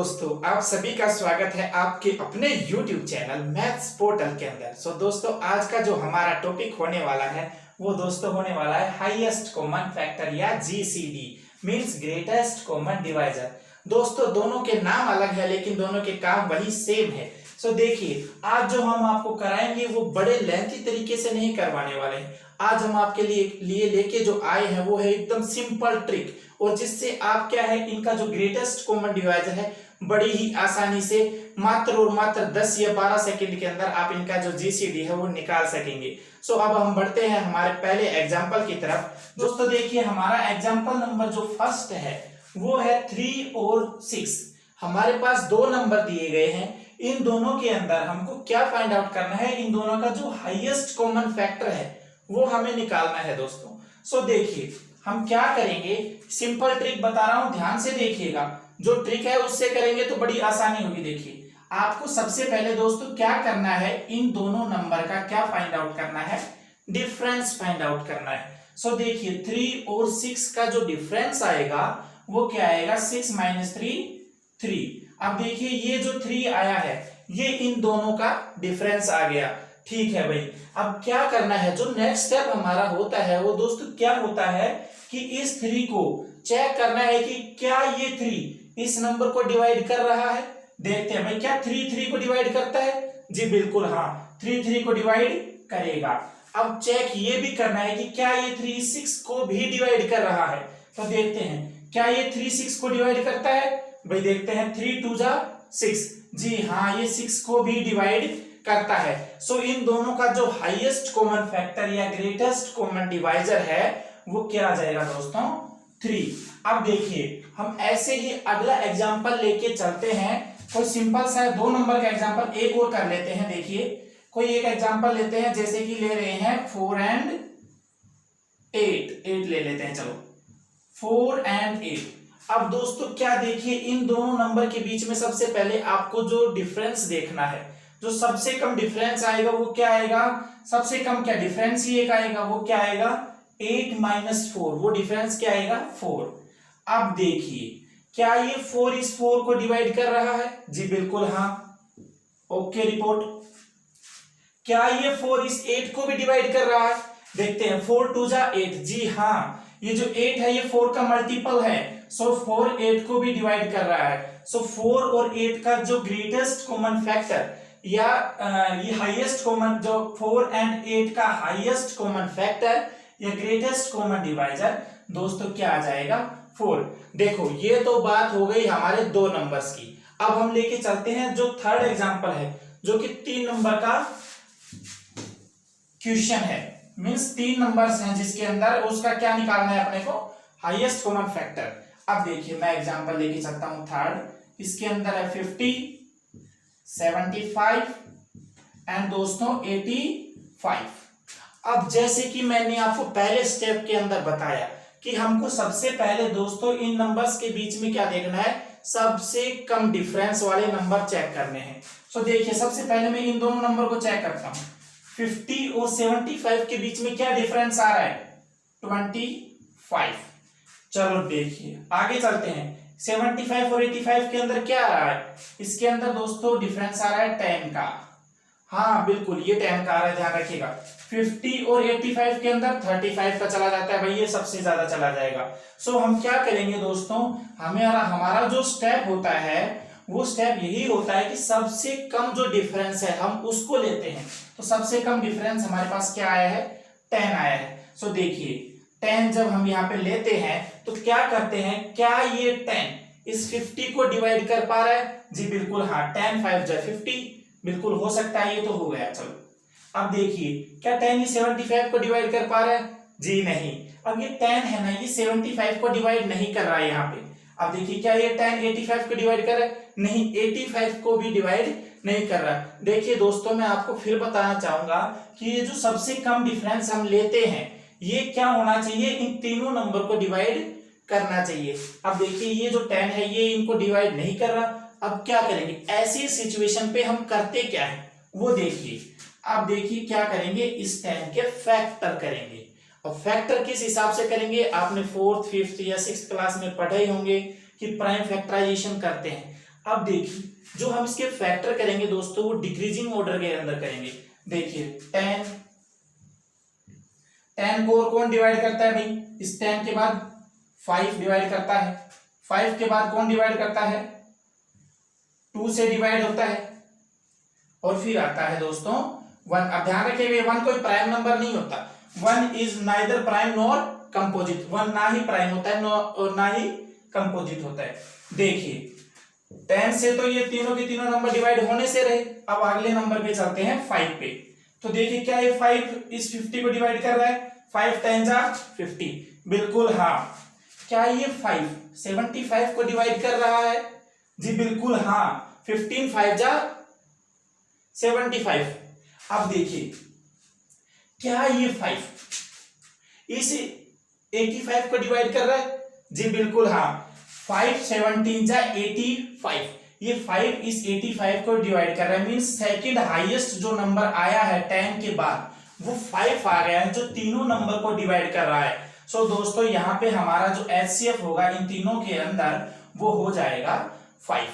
दोस्तों, आप सभी का स्वागत है आपके अपने YouTube चैनल मैथ्स पोर्टल के अंदर। दोस्तों, आज का जो हमारा टॉपिक होने वाला है वो दोस्तों होने वाला है हाईएस्ट कॉमन फैक्टर या GCD means greatest common divisor. दोस्तों, दोनों के नाम अलग है लेकिन दोनों के काम वही सेम है। देखिए, आज जो हम आपको कराएंगे वो बड़े लेंथी तरीके से नहीं करवाने वाले हैं। आज हम आपके लिए लेके जो आए हैं वो है एकदम सिंपल ट्रिक, और जिससे आप क्या है इनका जो ग्रेटेस्ट कॉमन डिवाइजर है बड़ी ही आसानी से मात्र और मात्र 10 या 12 सेकंड के अंदर आप इनका जो GCD है वो निकाल सकेंगे। अब हम बढ़ते हैं हमारे पहले एग्जांपल की तरफ। दोस्तों देखिए, हमारा एग्जांपल नंबर जो फर्स्ट है वो है 3 और 6। हमारे पास दो नंबर दिए गए हैं, इन दोनों के अंदर हमको क्या फाइंड आउट करना है, इन दोनों का जो हाईएस्ट कॉमन फैक्टर है वो हमें निकालना है दोस्तों। देखिए, हम क्या करेंगे, सिंपल ट्रिक बता रहा हूं, ध्यान से देखिएगा। जो ट्रिक है उससे करेंगे तो बड़ी आसानी होगी। देखिए, आपको सबसे पहले दोस्तों क्या करना है, इन दोनों नंबर का क्या फाइंड आउट करना है, डिफरेंस फाइंड आउट करना है। देखिए, 3 और 6 का जो डिफरेंस आएगा वो क्या आएगा, 6 - 3 3। अब देखिए, ये जो 3 आया है ये इन दोनों का डिफरेंस आ गया। ठीक है भाई, अब क्या करना है, जो नेक्स्ट स्टेप हमारा होता है वो दोस्तों क्या होता है कि इस 3 को चेक करना है कि क्या ये 3 इस नंबर को डिवाइड कर रहा है। देखते हैं भाई, क्या 3 3 को डिवाइड करता है? जी बिल्कुल हाँ, 3 3 को डिवाइड करेगा। अब चेक ये भी करना है कि क्या ये 3 6 को भी डिवाइड कर रहा है। देखते हैं, क्या ये 3 6 को डिवाइड करता है? भाई देखते हैं, 3 2 जा 6। जी हाँ, ये 6 को भी डिवाइड करता है। इन दोनों का जो हाईएस्ट कॉमन फैक्टर या ग्रेटेस्ट कॉमन डिवाइजर है वो क्या आ जाएगा दोस्तों, 3। अब देखिए, हम ऐसे ही अगला एग्जांपल लेके चलते हैं। कोई सिंपल सा 2 नंबर का एग्जांपल एक और कर लेते हैं। देखिए, कोई एक एग्जांपल लेते हैं, जैसे कि ले रहे हैं 4 और 8 ले लेते हैं। चलो, 4 और 8। अब दोस्तों क्या देखिए, इन दोनों नंबर के बीच में सबसे पहले आपको जो डिफरेंस देखना है, जो सबसे कम डिफरेंस आएगा वो क्या आएगा, सबसे कम क्या डिफरेंस ही एक आएगा, वो क्या आएगा 8 - 4, वो डिफरेंस क्या आएगा 4। अब देखिए, क्या ये 4 इस 4 को डिवाइड कर रहा है? जी बिल्कुल हाँ, ओके रिपोर्ट। क्या ये 4 इस 8 को भी डिवाइड कर रहा है? देखते हैं, 4 2 जा 8। जी हाँ, ये जो 8 है ये 4 का मल्टीपल है। 4 8 को भी डिवाइड कर रहा है। 4 और 8 का जो ग्रेटेस्ट कॉमन फैक्टर या ये हाईएस्ट कॉमन, जो 4 और 8 का हाईएस्ट कॉमन फैक्टर या ग्रेटेस्ट कॉमन डिवाइजर दोस्तों क्या आ जाएगा, 4। देखो, ये तो बात हो गई हमारे 2 नंबर्स की। अब हम लेके चलते हैं जो थर्ड एग्जांपल है, जो कि 3 नंबर का क्वेश्चन है, मींस 3 नंबर्स हैं जिसके अंदर उसका क्या निकालना है अपने को, हाईएस्ट कॉमन फैक्टर। अब देखिए, मैं एग्जांपल लेके चलता हूं थर्ड। इसके अंदर है 50 75 एंड दोस्तों 85। अब जैसे कि मैंने आपको पहले स्टेप के अंदर बताया कि हमको सबसे पहले दोस्तों इन नंबर्स के बीच में क्या देखना है, सबसे कम डिफरेंस वाले नंबर चेक करने हैं। देखिए, सबसे पहले मैं इन दोनों नंबर को चेक करता हूं। 50 और 75 के बीच में क्या डिफरेंस आ रहा है, 25। चलो देखिए, आगे चलते हैं। 75 और 85 के अंदर क्या आ रहा है, इसके अंदर दोस्तों डिफरेंस आ रहा है 10 का। हाँ बिल्कुल, ये 10 का आ रहा है, ध्यान रखिएगा। 50 और 85 के अंदर 35 का चला जाता है, भाई ये सबसे ज्यादा चला जाएगा। हम क्या करेंगे दोस्तों, हमारा जो स्टेप होता है वो स्टेप यही होता है कि सबसे कम जो डिफरेंस है हम उसको लेते हैं। सबसे कम डिफरेंस हमारे पास क्या आया है, 10 आया है। देखिए, 10 जब हम यहाँ पे लेते हैं तो क्या करते हैं, क्या ये 10 इस 50 को डिवाइड कर पा रहा है? जी बिल्कुल हाँ, 10 5 जा 50, बिल्कुल हो सकता है, ये तो हो गया। चलो, अब देखिए, क्या 10 इस 75 को डिवाइड कर पा रहा है? जी नहीं। अब ये 10 है ना, ये 75 को डिवाइड नहीं कर रहा है यहाँ पे। अब देखिए, क्या ये 10 85 को डिवाइड कर रहा है? नहीं, 85 को भी डिवाइड नहीं कर रहा। देखिए दोस्तों, मैं आपको फिर बताना चाहूंगा कि ये जो सबसे कम डिफरेंस हम लेते हैं ये क्या होना चाहिए, इन तीनों नंबर को डिवाइड करना चाहिए। अब देखिए, ये जो 10 है ये इनको डिवाइड नहीं कर रहा। अब क्या करेंगे, ऐसी सिचुएशन पे हम करते क्या है वो देखिए। अब देखिए क्या करेंगे, इस 10 के फैक्टर करेंगे। और फैक्टर किस हिसाब से करेंगे, आपने 4th 5th या 6th क्लास में पढ़े होंगे कि प्राइम फैक्टराइजेशन करते हैं। अब देखिए जो हम इसके फैक्टर करेंगे दोस्तों वो डिक्रीजिंग ऑर्डर के अंदर करेंगे। देखिए 10 को और कौन डिवाइड करता है भाई, इस 10 के बाद 5 डिवाइड करता है, 5 के बाद कौन डिवाइड करता है, 2 से डिवाइड होता है, और फिर आता है दोस्तों 1। अब ध्यान रखिए 1 कोई प्राइम नंबर नहीं होता, 1 is neither prime nor composite, 1 ना ही प्राइम होता है और ना ही कंपोजिट होता है। देखिए 10 से तो ये तीनों के तीनों नंबर डिवाइड होने से रहे। अब अगले नंबर पे चलते हैं 5 पे। तो देखिए क्या ये 5 इस 50 को डिवाइड कर रहा है, 5 10 जा 50, बिल्कुल हाँ। क्या ये 5 75 को डिवाइड कर रहा है, जी बिल्कुल हाँ, 15 5 जा 75। अब देखिए क्या ये 5 इस 85 को डिवाइड कर रहा है, जी बिल्कुल हाँ, 5 17 जा 85, ये 5 इस 85 को डिवाइड कर रहा है, मींस सेकंड हाईएस्ट जो नंबर आया है 10 के बाद वो 5 आ गया है जो तीनों नंबर को डिवाइड कर रहा है। सो दोस्तों यहाँ पे हमारा जो HCF होगा इन तीनों के अंदर वो हो जाएगा 5।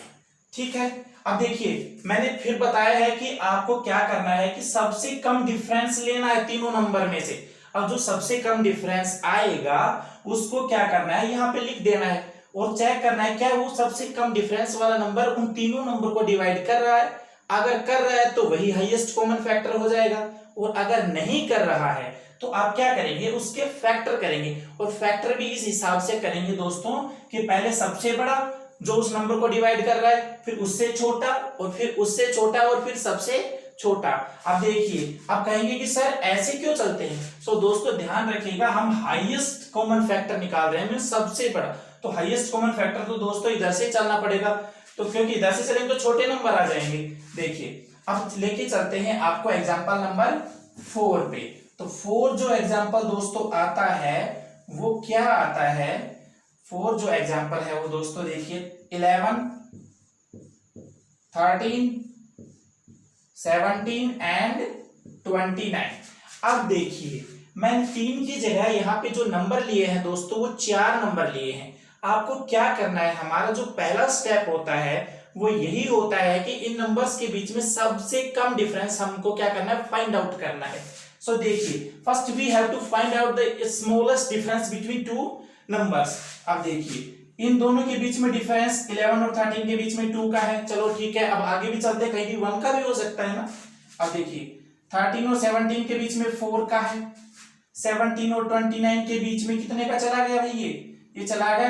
ठीक है, अब देखिए मैंने फिर बताया है कि आपको क्या करना है कि सबसे कम डिफरेंस लेना है तीनों नंबर में से। अब जो सबसे कम डिफरेंस आएगा उसको क्या करना है, यहाँ पे लिख देना है और चेक करना है क्या वो सबसे कम डिफरेंस वाला नंबर उन तीनों नंबर को डिवाइड कर रहा है। अगर कर रहा है तो वही हाईएस्ट कॉमन फैक्टर हो जाएगा, और अगर नहीं कर रहा है तो आप क्या करेंगे, उसके फैक्टर करेंगे। और फैक्टर भी इस हिसाब से करेंगे दोस्तों कि पहले सबसे बड़ा जो उस नंबर को डिवाइड कर रहा है, फिर उससे छोटा, और फिर उससे छोटा, और फिर सबसे छोटा। अब देखिए अब कहेंगे कि सर ऐसे क्यों चलते हैं। सो दोस्तों ध्यान रखिएगा हम हाईएस्ट कॉमन फैक्टर निकाल रहे हैं, मींस सबसे बड़ा, तो हाईएस्ट कॉमन फैक्टर तो दोस्तों इधर से चलना पड़ेगा, तो क्योंकि इधर से चलेंगे तो छोटे नंबर आ जाएंगे। देखिए अब लेके चलते हैं आपको एग्जांपल नंबर 4 पे। तो 4 जो एग्जांपल दोस्तों आता है वो क्या आता है, 4 जो एग्जांपल है वो दोस्तों देखिए 11 13 17 एंड 29। अब देखिए मैंने 3 की जगह यहाँ पे जो नंबर लिए हैं दोस्तों वो 4 नंबर लिए हैं। आपको क्या करना है, हमारा जो पहला स्टेप होता है वो यही होता है कि इन नंबर्स के बीच में सबसे कम डिफरेंस हमको क्या करना है, फाइंड आउट करना है। सो देखिए first we have to find out the smallest difference between two numbers. अब देखिए इन दोनों के बीच में डिफरेंस 11 और 13 के बीच में 2 का है, चलो ठीक है। अब आगे भी चलते, कहीं भी 1 का भी हो सकता है ना। अब देखिए 13 और 17 के बीच में 4 का है, 17 और 29 के बीच में कितने का चला गया भाई, ये चला गया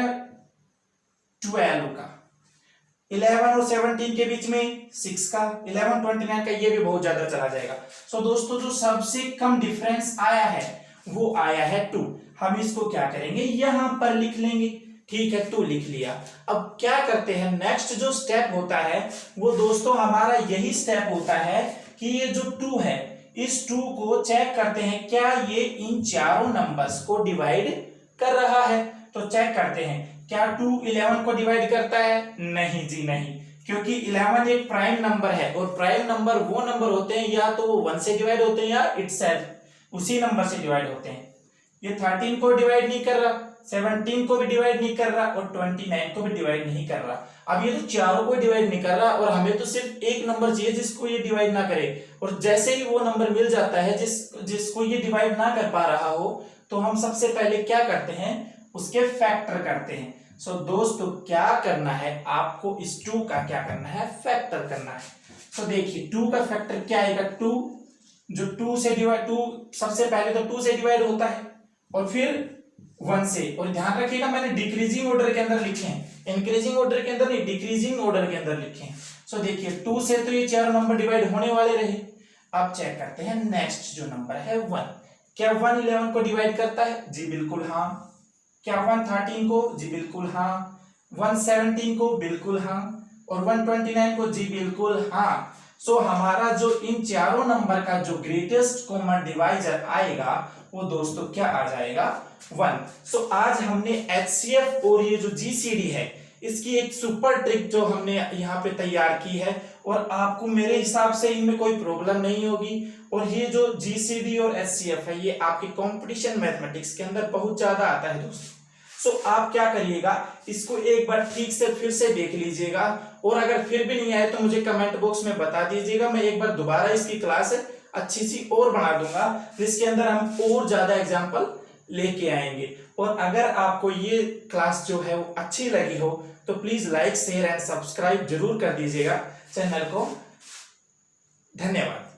12 का। 11 और 17 के बीच में 6 का, 11 29 का, ये भी बहुत ज्यादा चला जाएगा। सो दोस्तों जो सबसे कम डिफरेंस आया है वो आया है 2। हम इसको क्या करेंगे, यहां पर लिख लेंगे। ठीक है 2 लिख लिया। अब क्या करते हैं, नेक्स्ट जो स्टेप होता है वो दोस्तों हमारा यही स्टेप होता है कि ये जो 2 है इस 2 को चेक करते हैं क्या ये इन चारों नंबर्स को डिवाइड कर रहा है। तो चेक करते हैं क्या 2 11 को डिवाइड करता है, नहीं जी नहीं, क्योंकि 11 एक प्राइम नंबर है और प्राइम नंबर वो नंबर होते हैं या तो वो 1 से डिवाइड होते हैं या इटसेल्फ उसी नंबर से डिवाइड होते हैं। ये 13 को डिवाइड नहीं कर रहा, 17 को भी डिवाइड नहीं कर रहा और 29 को भी डिवाइड नहीं कर रहा। अब ये तो चारों को डिवाइड नहीं कर रहा और हमें तो सिर्फ एक नंबर चाहिए जिसको ये डिवाइड ना करे। और जैसे ही वो नंबर मिल जाता है जिसको ये डिवाइड ना कर पा रहा हो तो हम सबसे पहले क्या करते हैं, उसके फैक्टर करते हैं। सो दोस्तों क्या करना है आपको, इस 2 का क्या करना है, फैक्टर करना है। तो देखिए 2 का फैक्टर क्या आएगा, 2 जो 2 से डिवाइड, 2 सबसे पहले तो 2 से डिवाइड होता है और फिर 1 से। और ध्यान रखिएगा मैंने डिक्रीजिंग ऑर्डर के अंदर लिखे हैं, इंक्रीजिंग ऑर्डर के अंदर नहीं, डिक्रीजिंग ऑर्डर के अंदर लिखे हैं। सो देखिए 2 से तो ये 4 नंबर डिवाइड होने वाले रहे। अब चेक करते हैं नेक्स्ट जो नंबर है 1, क्या 1 11 को डिवाइड करता है, जी बिल्कुल हाँ। क्या 1 13 को, जी बिल्कुल हाँ। 1 17 को, बिल्कुल हाँ। और 1 29 को, जी बिल्कुल हाँ। सो हमारा जो इन चारों नंबर का जो ग्रेटेस्ट कॉमन डिवाइजर आएगा वो दोस्तों क्या आ जाएगा, 1। सो आज हमने HCF और ये जो GCD है इसकी एक सुपर ट्रिक जो हमने यहाँ पे तैयार की है और आपको मेरे हिसाब से इनमें कोई प्रॉब्लम नहीं होगी। और ये जो GCD और HCF है ये आपके कंपटीशन मैथमेटिक्स के अंदर बहुत ज्यादा आता है दोस्तों। सो आप क्या करिएगा, इसको एक बार ठीक से फिर से देख लीजिएगा, और अगर फिर भी नहीं आए तो मुझे कमेंट बॉक्स में बता दीजिएगा, मैं एक बार दोबारा इसकी क्लास अच्छी सी और बना दूंगा, जिसके अंदर हम और ज्यादा एग्जाम्पल लेके आएंगे। और अगर आपको ये क्लास जो है वो अच्छी लगी हो तो please like share and subscribe जरूर कर दीजिएगा चैनल को। धन्यवाद।